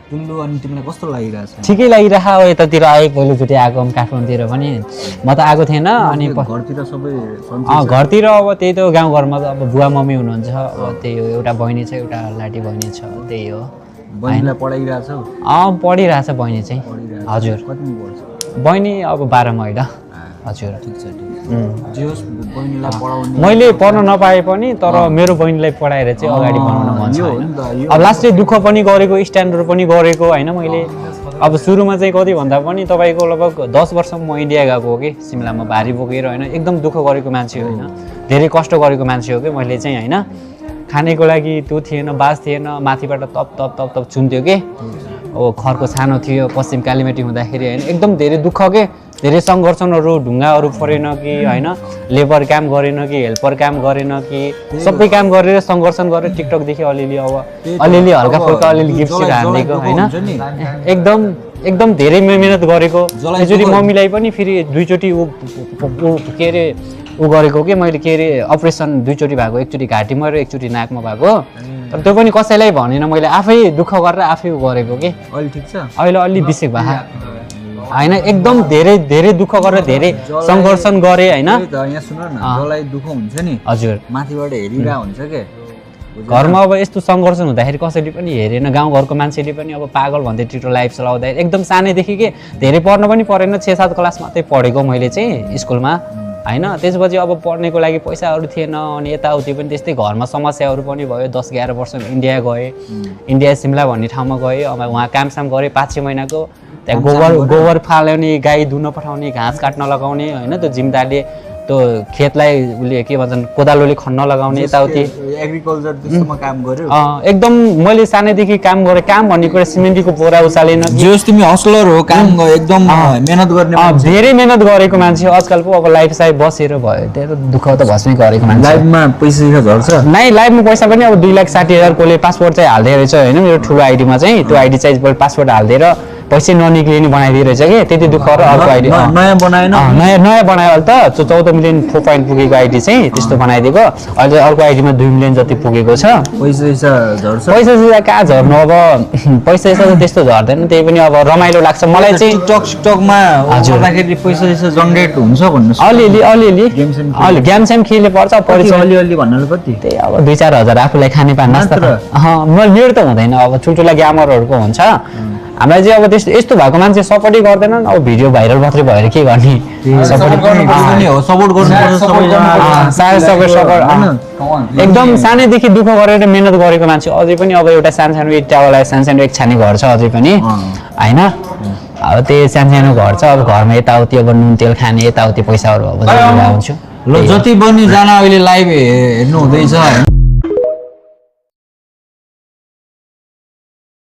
टुल्लु अनि तिमीलाई कस्तो लागिरहेछ ठिकै लागिरहेको हो यतातिर आए पहिलोचोटि आएको काठमाडौँतिर पनि म त आएको थिएन अनि घरतिर सबै घरतिर अब त्यही त गाउँघरमा त अब बुवा मम्मी हुनुहुन्छ अब त्यही हो एउटा बहिनी छ एउटा लाटी बहिनी छ त्यही हो बहिनीलाई पढाइरहेछौ पढिरहेछ बहिनी चाहिँ हजुर कतिमा पढ्छ बहिनी अब 12 मा होइन हजुर ठिक छ जे होस् बहिनीलाई पढाउने मैले पढ्न नपाए पनि तर मेरो बहिनीलाई पढाएर चाहिँ अगाडि बढाउन मन छ अब लास्टै दुःख पनि गरेको स्ट्यान्डर्ड पनि गरेको होइन मैले अब सुरुमा चाहिँ कति भन्दा पनि तपाईँको लगभग 10 वर्षमा म इन्डिया गएको हो कि सिमलामा भारी बोकेर होइन एकदम दुःख गरेको मान्छे होइन धेरै कष्ट गरेको मान्छे हो कि मैले चाहिँ होइन खानेको लागि त्यो थिएन बास थिएन माथिबाट तप तप तप तप चुन्थ्यो कि अब घरको सानो थियो पश्चिम कालीमेटी हुँदाखेरि होइन एकदम धेरै दुःख के धेरै सङ्घर्षहरू ढुङ्गाहरू फोरेन कि होइन लेबर काम गरेन कि हेल्पर काम गरेन कि सबै काम गरेर सङ्घर्ष गरेर टिकटकदेखि अलिअलि अब अलिअलि हल्का फुल्का अलिअलि गिफ्टहरू हानेको होइन एकदम धेरै मेहनत गरेको एकचोटि मम्मीलाई पनि फेरि दुईचोटि के अरे गरेको कि मैले के अरे अपरेसन दुईचोटि भएको एकचोटि घाँटीमा र एकचोटि नाकमा भएको तर त्यो पनि कसैलाई भनेन मैले आफै दुःख गरेर आफै गरेको कि अहिले ठिक छ अहिले अलि बिसेक भए होइन एकदम धेरै धेरै दुःख गरेर धेरै सङ्घर्ष गरे होइन यहाँ सुन न जसलाई दुःख हुन्छ नि हजुर माथिबाट हेरिरहेको हुन्छ के घरमा अब यस्तो सङ्घर्ष हुँदाखेरि कसैले पनि हेरेन गाउँघरको मान्छेले पनि अब पागल भन्दै टिटो लाइफ चलाउँदाखेरि एकदम सानैदेखि के धेरै पढ्न पनि परेन 6-7 क्लास मात्रै पढेको मैले चाहिँ स्कुलमा होइन त्यसपछि अब पढ्नेको लागि पैसाहरू थिएन अनि यताउति पनि त्यस्तै घरमा समस्याहरू पनि भयो 10-11 वर्षमा इन्डिया गएँ इन्डिया सिमला भन्ने ठाउँमा गएँ अब उहाँ कामसाम गरेँ 5-6 महिनाको त्यहाँ गोबर फाल्ने गाई दुहुन पठाउने घाँस काट्न लगाउने होइन त्यो जिम्मेदारले त्यो खेतलाई उसले के भन्छन् कोदालोले खन्न लगाउने यताउति एग्रिकल्चर त्यस्तोमा काम गर्यो एकदम मैले सानैदेखि काम गरेँ काम भन्ने कुरा सिमेन्टको बोरा उचालेन जोस् तिमी हस्लर हो काम एकदम मेहनत गर्ने धेरै मेहनत गरेको मान्छे आजकल पो अब लाइफ साइड बसेर भयो त्यो दुःख त भस्मै गरेको मान्छे लाइफमा पैसा झर्छ नै लाइफमा पैसा पनि अब 2,60,000 कोले पासपोर्ट चाहिँ हाल्दै रहेछ होइन मेरो ठुलो आइडीमा चाहिँ त्यो आइडी चाहिँ पासपोर्ट हालिदिएर पैसा ननिक्लिने बनाइदिइरहेछ कि त्यति दुःख र अर्को आइडी नयाँ बनाएन नयाँ बनायो अहिले त 14 मिलियन 4 पोइन्ट पुगेको आइडी चाहिँ त्यस्तो बनाइदिएको अहिले अर्को आइडीमा 2 मिलियन जति पुगेको छ पैसा झर्छ पैसा कहाँ झर्नु अब पैसा त त्यस्तो झर्दैन त्यही पनि अब रमाइलो लाग्छ मलाई चाहिँ टिकटकमा गर्दाखेरि पैसा जनरेट हुन्छ भन्नु अलिअलि गेम सेम खेले पर्छ अलिअलि भन्नाले कति त्यही अब 2-4 हजार आफूलाई खाने पानी मेरो त हुँदैन अब ठुल्ठुला ग्यामरहरूको हुन्छ हामीलाई चाहिँ अब त्यस्तो यस्तो भएको मान्छे सपोर्टै गर्दैनन् अब भिडियो भाइरल मात्रै भएर के गर्ने एकदम सानैदेखि दुःख गरेर मेहनत गरेको मान्छे अझै पनि अब एउटा सानसानो इट्टावाला सानसानो एक छाने घर छ अझै पनि होइन अब त्यही सानसानो घर छ अब घरमा यताउति अब नुन तेल खाने यताउति पैसाहरू अब हुन्छु ल जति पनि जान अहिले लाइभ हेर्नु हुँदैछ